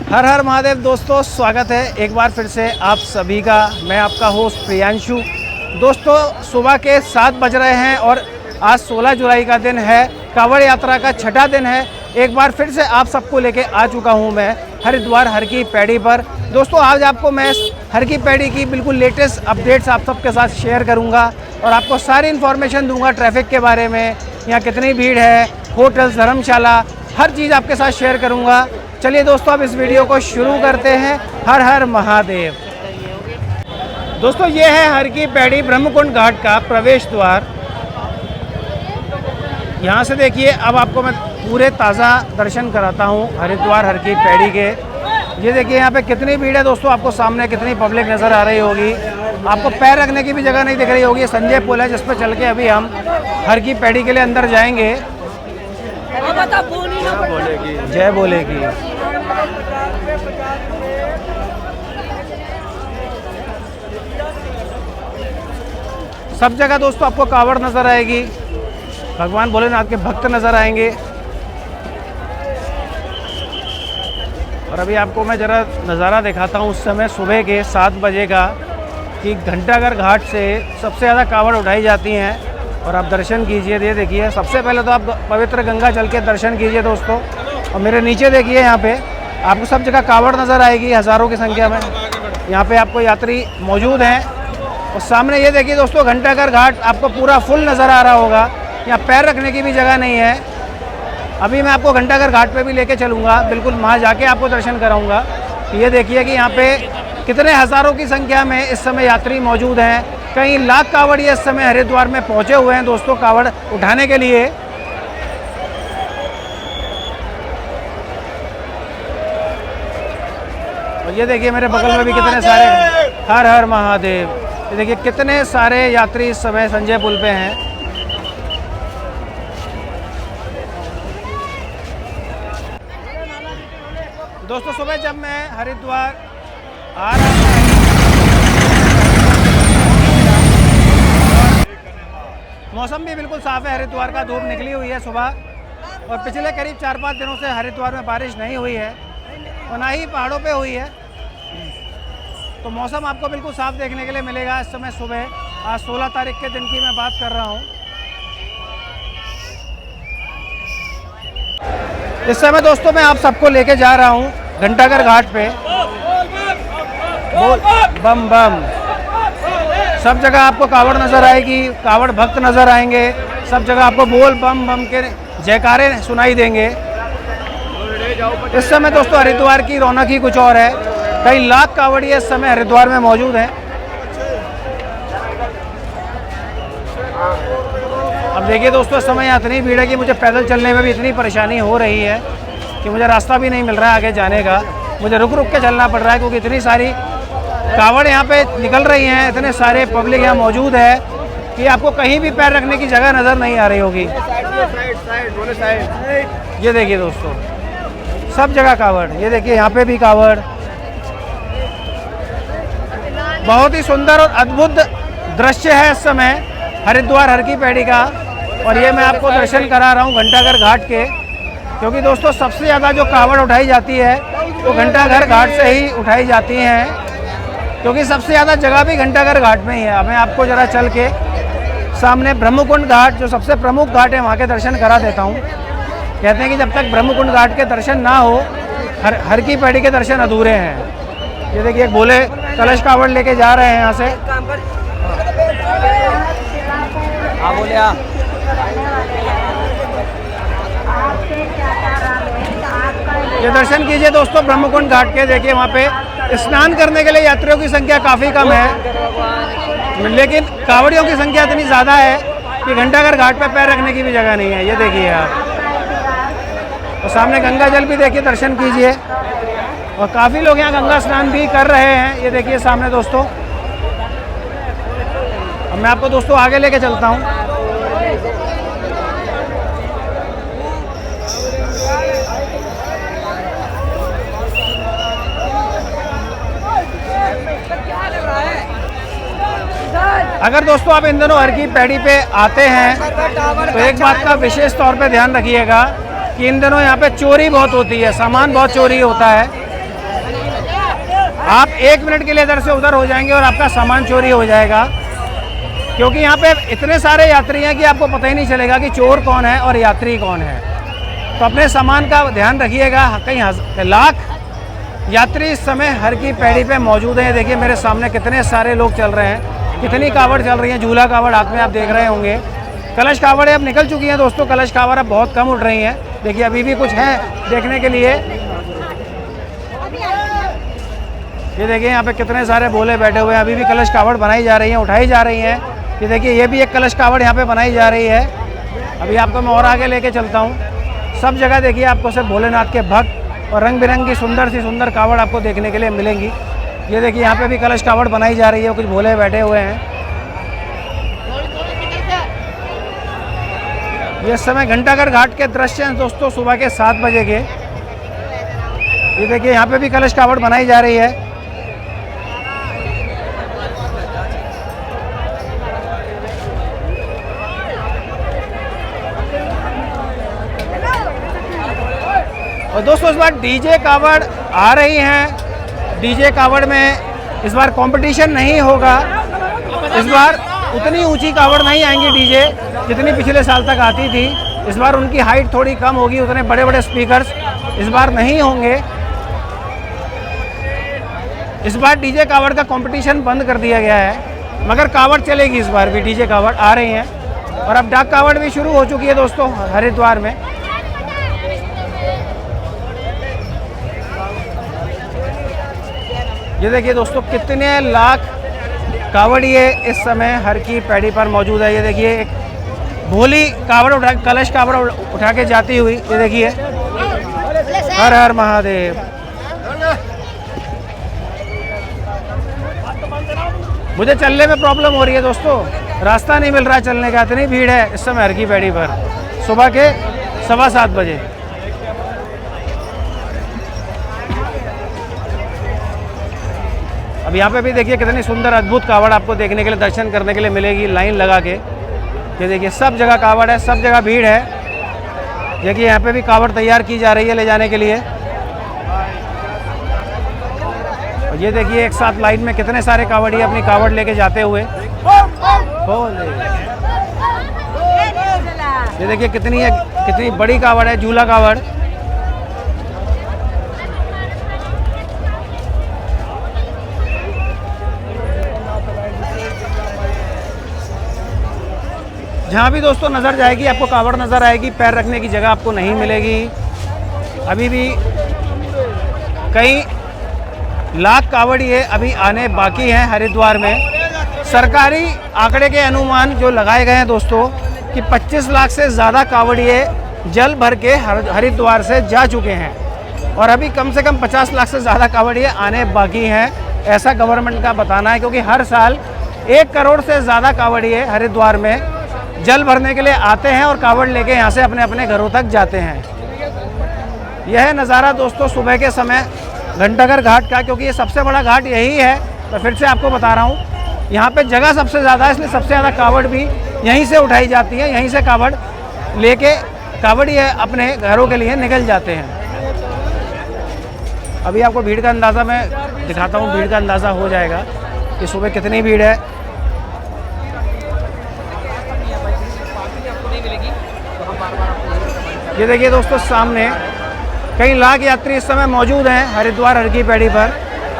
हर हर महादेव दोस्तों, स्वागत है एक बार फिर से आप सभी का। मैं आपका होस्ट प्रियांशु। दोस्तों, सुबह के 7 बज रहे हैं और आज 16 जुलाई का दिन है, कांवड़ यात्रा का छठा दिन है। एक बार फिर से आप सबको लेके आ चुका हूं मैं हरिद्वार हर की पैड़ी पर। दोस्तों, आज आपको मैं हर की पैड़ी की बिल्कुल लेटेस्ट अपडेट्स आप सबके साथ शेयर करूंगा और आपको सारी इन्फॉर्मेशन दूंगा ट्रैफिक के बारे में, यहाँ कितनी भीड़ है, होटल्स, धर्मशाला, हर चीज़ आपके साथ शेयर करूंगा। चलिए दोस्तों, अब इस वीडियो को शुरू करते हैं। हर हर महादेव। दोस्तों, ये है हर की पैड़ी ब्रह्मकुंड घाट का प्रवेश द्वार। यहाँ से देखिए, अब आपको मैं पूरे ताज़ा दर्शन कराता हूँ हरिद्वार हर की पैड़ी के। ये देखिए यहाँ पे कितनी भीड़ है दोस्तों, आपको सामने कितनी पब्लिक नज़र आ रही होगी। आपको पैर रखने की भी जगह नहीं दिख रही होगी। ये संजय पुल है जिस पर चल के अभी हम हर की पैड़ी के लिए अंदर जाएंगे। जय बोलेगी। सब जगह दोस्तों आपको कावड़ नजर आएगी, भगवान भोलेनाथ के भक्त नजर आएंगे। और अभी आपको मैं ज़रा नज़ारा दिखाता हूँ उस समय सुबह के 7 बजे का, कि घंटाघर घाट से सबसे ज़्यादा कावड़ उठाई जाती हैं। और आप दर्शन कीजिए। ये देखिए, सबसे पहले तो आप पवित्र गंगा जल के दर्शन कीजिए दोस्तों। और मेरे नीचे देखिए, यहाँ पे आपको सब जगह कावड़ नज़र आएगी, हज़ारों की संख्या में यहाँ पे आपको यात्री मौजूद हैं। और सामने ये देखिए दोस्तों, घंटाघर घाट आपको पूरा फुल नज़र आ रहा होगा। यहाँ पैर रखने की भी जगह नहीं है। अभी मैं आपको घंटाघर घाट पे भी लेके चलूँगा, बिल्कुल वहाँ जाके आपको दर्शन कराऊँगा। ये देखिए कि यहाँ पे कितने हज़ारों की संख्या में इस समय यात्री मौजूद हैं। कई लाख कांवड़िए इस समय हरिद्वार में पहुँचे हुए हैं दोस्तों, कांवड़ उठाने के लिए। और ये देखिए मेरे बगल में भी कितने सारे, हर हर महादेव। ये देखिए कितने सारे यात्री इस समय संजय पुल पे हैं। दोस्तों, सुबह जब मैं हरिद्वार आ रहा था, मौसम भी बिल्कुल साफ़ है, हरिद्वार का धूप निकली हुई है सुबह। और पिछले करीब 4-5 दिनों से हरिद्वार में बारिश नहीं हुई है और ना ही पहाड़ों पे हुई है। तो मौसम आपको बिल्कुल साफ देखने के लिए मिलेगा इस समय सुबह। आज 16 तारीख के दिन की मैं बात कर रहा हूँ। इस समय दोस्तों मैं आप सबको लेके जा रहा हूँ घंटाघर घाट पे। बोल बम बम। सब जगह आपको कावड़ नज़र आएगी, कावड़ भक्त नज़र आएंगे। सब जगह आपको बोल बम बम के जयकारे सुनाई देंगे। इस समय दोस्तों हरिद्वार की रौनक ही कुछ और है। कई लाख कावड़िए इस समय हरिद्वार में मौजूद हैं। अब देखिए दोस्तों, इस समय इतनी भीड़ है कि मुझे पैदल चलने में भी इतनी परेशानी हो रही है कि मुझे रास्ता भी नहीं मिल रहा है आगे जाने का। मुझे रुक रुक के चलना पड़ रहा है क्योंकि इतनी सारी कावड़ यहाँ पे निकल रही हैं, इतने सारे पब्लिक यहाँ मौजूद है कि आपको कहीं भी पैर रखने की जगह नज़र नहीं आ रही होगी। ये देखिए दोस्तों, सब जगह कावड़। ये देखिए यहाँ पे भी कावड़। बहुत ही सुंदर और अद्भुत दृश्य है इस समय हरिद्वार हर की पैड़ी का। और ये मैं आपको दर्शन करा रहा हूँ घंटाघर घाट के, क्योंकि दोस्तों सबसे ज़्यादा जो कावड़ उठाई जाती है वो घंटाघर घाट से ही उठाई जाती हैं, क्योंकि सबसे ज़्यादा जगह भी घंटाघर घाट में ही है। अब मैं आपको ज़रा चल के सामने ब्रह्मकुंड घाट, जो सबसे प्रमुख घाट है, वहाँ के दर्शन करा देता हूँ। कहते हैं कि जब तक ब्रह्मकुंड घाट के दर्शन ना हो, हर की पैड़ी के दर्शन अधूरे हैं। ये देखिए, एक भोले कलश कावड़ लेके जा रहे हैं यहाँ से। हाँ बोले। ये दर्शन कीजिए दोस्तों ब्रह्मकुंड घाट के। देखिए वहाँ पे स्नान करने के लिए यात्रियों की संख्या काफ़ी कम है, लेकिन कावड़ियों की संख्या इतनी ज़्यादा है कि घंटाघर घाट पे पैर रखने की भी जगह नहीं है। ये देखिए आप, और सामने गंगा जल भी देखिए, दर्शन कीजिए। और काफ़ी लोग यहाँ गंगा स्नान भी कर रहे हैं। ये देखिए सामने दोस्तों। अब मैं आपको दोस्तों आगे लेके चलता हूँ। अगर दोस्तों आप इन दिनों हर की पैड़ी पे आते हैं तो एक बात का विशेष तौर पे ध्यान रखिएगा कि इन दिनों यहाँ पे चोरी बहुत होती है, सामान बहुत चोरी होता है। आप 1 मिनट के लिए इधर से उधर हो जाएंगे और आपका सामान चोरी हो जाएगा, क्योंकि यहाँ पे इतने सारे यात्री हैं कि आपको पता ही नहीं चलेगा कि चोर कौन है और यात्री कौन है। तो अपने सामान का ध्यान रखिएगा। कई लाख यात्री इस समय हर की पैड़ी पे मौजूद हैं। देखिए मेरे सामने कितने सारे लोग चल रहे हैं, कितनी कावड़ चल रही है। झूला कावड़ हाथ में आप देख रहे होंगे। कलश कावड़ें अब निकल चुकी हैं दोस्तों। कलश कावड़ अब बहुत कम उठ रही हैं। देखिए अभी भी कुछ है देखने के लिए। ये देखिए यहाँ पे कितने सारे भोले बैठे हुए हैं। अभी भी कलश कावड़ बनाई जा रही हैं, उठाई जा रही हैं। ये देखिए ये भी एक कलश कावड़ यहाँ पे बनाई जा रही है। अभी आपको मैं और आगे लेके चलता हूँ। सब जगह देखिए आपको सिर्फ भोलेनाथ के भक्त और रंग बिरंगी सुंदर सी सुंदर कावड़ आपको देखने के लिए मिलेंगी। ये देखिए यहाँ पे भी कलश कावड़ बनाई जा रही है, कुछ भोले बैठे हुए हैं। ये समय घंटाघर घाट के दृश्य हैं दोस्तों, सुबह के 7 बजे के। ये देखिए यहाँ पे भी कलश कावड़ बनाई जा रही है। और दोस्तों इस बार डीजे कावड़ आ रही हैं। डीजे कावड़ में इस बार कंपटीशन नहीं होगा। इस बार उतनी ऊंची कावड़ नहीं आएंगी डीजे जितनी पिछले साल तक आती थी। इस बार उनकी हाइट थोड़ी कम होगी। उतने बड़े बड़े स्पीकर्स इस बार नहीं होंगे। इस बार डीजे कावड़ का कंपटीशन बंद कर दिया गया है, मगर कावड़ चलेगी। इस बार भी डीजे कावड़ आ रही हैं। और अब डाक कावड़ भी शुरू हो चुकी है दोस्तों हरिद्वार में। ये देखिए दोस्तों कितने लाख कावड़िए इस समय हर की पैड़ी पर मौजूद है। ये देखिए एक भोली कावड़ उठा कलश कावड़ उठा के जाती हुई। ये देखिए हर हर महादेव। मुझे चलने में प्रॉब्लम हो रही है दोस्तों, रास्ता नहीं मिल रहा चलने का। इतनी भीड़ है इस समय हर की पैड़ी पर सुबह के 7:15 बजे। अब यहाँ पे भी देखिए कितनी सुंदर अद्भुत कावड़ आपको देखने के लिए, दर्शन करने के लिए मिलेगी लाइन लगा के। ये देखिए सब जगह कावड़ है, सब जगह भीड़ है। देखिए यहाँ पे भी कावड़ तैयार की जा रही है ले जाने के लिए। और ये देखिए एक साथ लाइन में कितने सारे कावड़ी अपनी कावड़ लेके जाते हुए। ये देखिए कितनी बड़ी कावड़ है, झूला कावड़। जहाँ भी दोस्तों नज़र जाएगी आपको कावड़ नज़र आएगी, पैर रखने की जगह आपको नहीं मिलेगी। अभी भी कई लाख कावड़िए अभी आने बाकी हैं हरिद्वार में। सरकारी आंकड़े के अनुमान जो लगाए गए हैं दोस्तों कि 25 लाख से ज़्यादा कावड़िए जल भर के हरिद्वार से जा चुके हैं। और अभी कम से कम 50 लाख से ज़्यादा कावड़िए आने बाकी हैं, ऐसा गवर्नमेंट का बताना है। क्योंकि हर साल 1 करोड़ से ज़्यादा कावड़िए हरिद्वार में जल भरने के लिए आते हैं और कावड़ लेके यहाँ से अपने अपने घरों तक जाते हैं। यह है नज़ारा दोस्तों सुबह के समय घंटाघर घाट का, क्योंकि ये सबसे बड़ा घाट यही है। तो फिर से आपको बता रहा हूँ यहाँ पे जगह सबसे ज़्यादा है, इसलिए सबसे ज़्यादा कावड़ भी यहीं से उठाई जाती है। यहीं से कावड़ लेके कावड़ी अपने घरों के लिए निकल जाते हैं। अभी आपको भीड़ का अंदाज़ा मैं दिखाता हूँ, भीड़ का अंदाज़ा हो जाएगा कि सुबह कितनी भीड़ है। ये देखिए दोस्तों सामने कई लाख यात्री इस समय मौजूद हैं हरिद्वार हर की पैड़ी पर।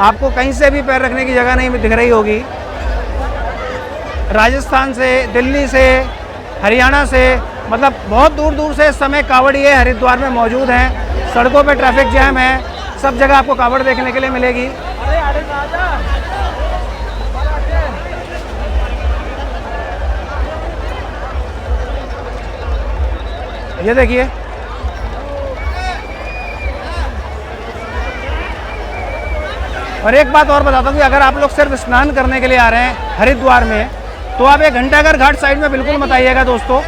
आपको कहीं से भी पैर रखने की जगह नहीं दिख रही होगी। राजस्थान से, दिल्ली से, हरियाणा से, मतलब बहुत दूर दूर से इस समय कावड़िए हरिद्वार में मौजूद हैं। सड़कों पे ट्रैफिक जैम है, सब जगह आपको कावड़ देखने के लिए मिलेगी। ये देखिए और एक बात और बताता हूँ कि अगर आप लोग सिर्फ स्नान करने के लिए आ रहे हैं हरिद्वार में तो आप ये घंटाघर घाट साइड में बिल्कुल मत आइएगा दोस्तों।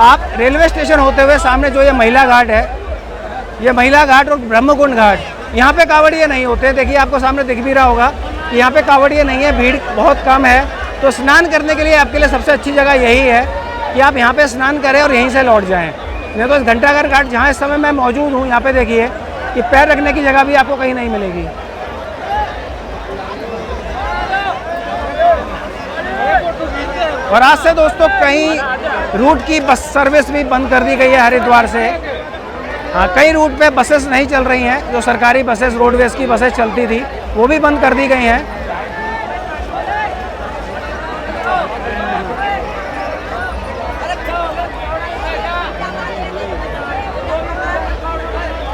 आप रेलवे स्टेशन होते हुए सामने जो ये महिला घाट है, ये महिला घाट और ब्रह्मकुंड घाट, यहाँ पे कावड़िए नहीं होते। देखिए आपको सामने दिख भी रहा होगा कि यहाँ पे कावड़िए नहीं है, भीड़ बहुत कम है। तो स्नान करने के लिए आपके लिए सबसे अच्छी जगह यही है कि आप यहाँ पे स्नान करें और यहीं से लौट जाएँ। नहीं तो इस घंटाघर घाट जहाँ इस समय मैं मौजूद हूँ, यहाँ पे देखिए कि पैर रखने की जगह भी आपको कहीं नहीं मिलेगी। और आज से दोस्तों कई रूट की बस सर्विस भी बंद कर दी गई है हरिद्वार से। हाँ, कई रूट पे बसेस नहीं चल रही हैं, जो सरकारी बसेस रोडवेज की बसेस चलती थी वो भी बंद कर दी गई हैं।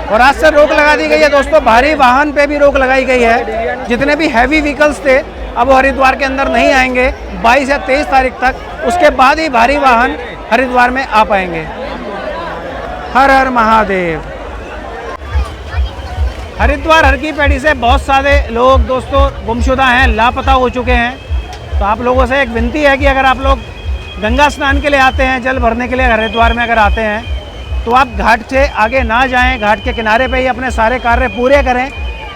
और आज से रोक लगा दी गई है दोस्तों, भारी वाहन पे भी रोक लगाई गई है। जितने भी हैवी व्हीकल्स थे अब वो हरिद्वार के अंदर नहीं आएंगे 22 या 23 तारीख तक, उसके बाद ही भारी वाहन हरिद्वार में आ पाएंगे। हर हर महादेव। हरिद्वार हर की पैड़ी से बहुत सारे लोग दोस्तों गुमशुदा हैं, लापता हो चुके हैं। तो आप लोगों से एक विनती है कि अगर आप लोग गंगा स्नान के लिए आते हैं, जल भरने के लिए हरिद्वार में अगर आते हैं, तो आप घाट से आगे ना जाएं, घाट के किनारे पे ही अपने सारे कार्य पूरे करें।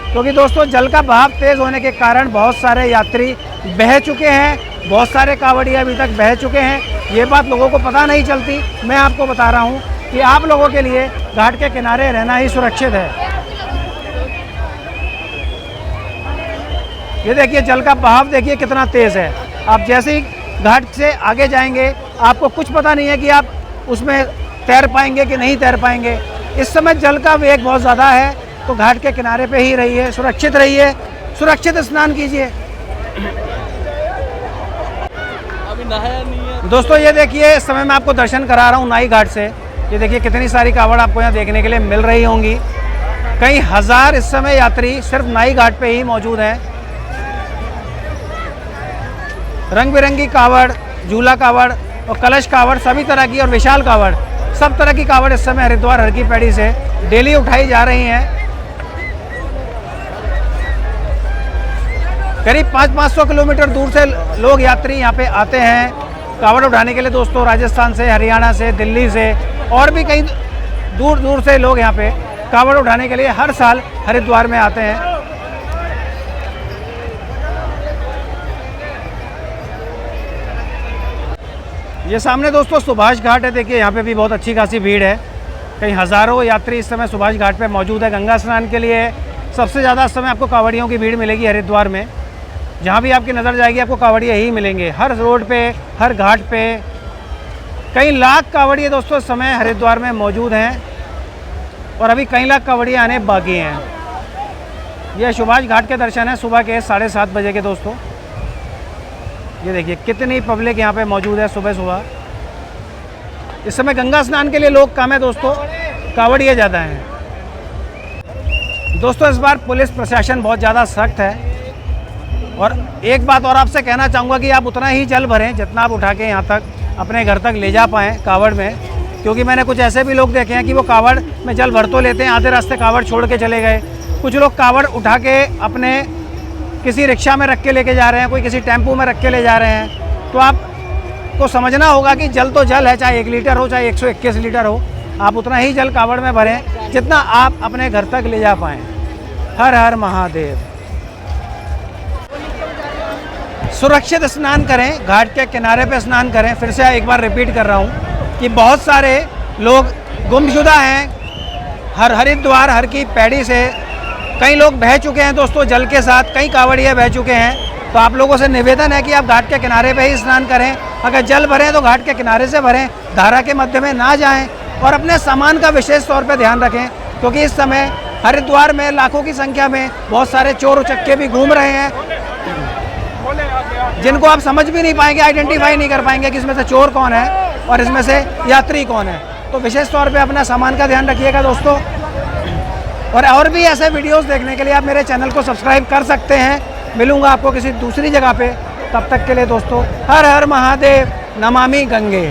क्योंकि दोस्तों जल का बहाव तेज़ होने के कारण बहुत सारे यात्री बह चुके हैं, बहुत सारे कांवड़िया अभी तक बह चुके हैं। ये बात लोगों को पता नहीं चलती। मैं आपको बता रहा हूँ कि आप लोगों के लिए घाट के किनारे रहना ही सुरक्षित है। ये देखिए जल का बहाव देखिए कितना तेज़ है। आप जैसे ही घाट से आगे जाएंगे आपको कुछ पता नहीं है कि आप उसमें तैर पाएंगे कि नहीं तैर पाएंगे। इस समय जल का वेग बहुत ज़्यादा है, तो घाट के किनारे पे ही रहिए, सुरक्षित रहिए, सुरक्षित स्नान कीजिए। अभी नहाया नहीं है दोस्तों ये देखिए इस समय मैं आपको दर्शन करा रहा हूँ नाई घाट से। ये देखिए कितनी सारी कावड़ आपको यहाँ देखने के लिए मिल रही होंगी। कई हज़ार इस समय यात्री सिर्फ नाई घाट पे ही मौजूद हैं। रंग बिरंगी कावड़, झूला कावड़ और कलश कावड़ सभी तरह की और विशाल कावड़, सब तरह की कावड़ इस समय हरिद्वार हर की पैड़ी से डेली उठाई जा रही हैं। करीब 500 किलोमीटर दूर से लोग यात्री यहाँ पे आते हैं कावड़ उठाने के लिए दोस्तों। राजस्थान से, हरियाणा से, दिल्ली से और भी कई दूर दूर से लोग यहाँ पे कावड़ उठाने के लिए हर साल हरिद्वार में आते हैं। ये सामने दोस्तों सुभाष घाट है। देखिए यहाँ पे भी बहुत अच्छी खासी भीड़ है। कई हज़ारों यात्री इस समय सुभाष घाट पे मौजूद है गंगा स्नान के लिए। सबसे ज़्यादा इस समय आपको कांवड़ियों की भीड़ मिलेगी हरिद्वार में। जहाँ भी आपकी नज़र जाएगी आपको कांवड़िया ही मिलेंगे, हर रोड पे, हर घाट पे। कई लाख कांवड़िया दोस्तों इस समय हरिद्वार में मौजूद हैं और अभी कई लाख कांवड़िया आने बाकी हैं। यह सुभाष घाट के दर्शन है सुबह के 7:30 बजे के दोस्तों। ये देखिए कितनी पब्लिक यहाँ पे मौजूद है सुबह सुबह। इस समय गंगा स्नान के लिए लोग कम है दोस्तों, कांवड़िया ज़्यादा हैं। दोस्तों इस बार पुलिस प्रशासन बहुत ज़्यादा सख्त है। और एक बात और आपसे कहना चाहूँगा कि आप उतना ही जल भरें जितना आप उठा के यहाँ तक अपने घर तक ले जा पाएँ कावड़ में। क्योंकि मैंने कुछ ऐसे भी लोग देखे हैं कि वो कावड़ में जल भर तो लेते हैं, आधे रास्ते कावड़ छोड़ के चले गए। कुछ लोग कावड़ उठा के अपने किसी रिक्शा में रख के लेके जा रहे हैं, कोई किसी टेम्पू में रख के ले जा रहे हैं। तो आपको समझना होगा कि जल तो जल है, चाहे 1 लीटर हो चाहे 121 लीटर हो, आप उतना ही जल कावड़ में भरें जितना आप अपने घर तक ले जा पाएँ। हर हर महादेव। सुरक्षित स्नान करें, घाट के किनारे पे स्नान करें। फिर से एक बार रिपीट कर रहा हूँ कि बहुत सारे लोग गुमशुदा हैं हरिद्वार हर की पैड़ी से। कई लोग बह चुके हैं दोस्तों जल के साथ, कई कांवड़िया बह चुके हैं। तो आप लोगों से निवेदन है कि आप घाट के किनारे पे ही स्नान करें। अगर जल भरें तो घाट के किनारे से भरें, धारा के मध्य में ना जाएं। और अपने सामान का विशेष तौर पे ध्यान रखें, क्योंकि इस समय हरिद्वार में लाखों की संख्या में बहुत सारे चोर उचक्के भी घूम रहे हैं, जिनको आप समझ भी नहीं पाएंगे, आइडेंटिफाई नहीं कर पाएंगे कि इसमें से चोर कौन है और इसमें से यात्री कौन है। तो विशेष तौर पे अपना सामान का ध्यान रखिएगा दोस्तों। और भी ऐसे वीडियोस देखने के लिए आप मेरे चैनल को सब्सक्राइब कर सकते हैं। मिलूंगा आपको किसी दूसरी जगह पे, तब तक के लिए दोस्तों हर हर महादेव, नमामि गंगे।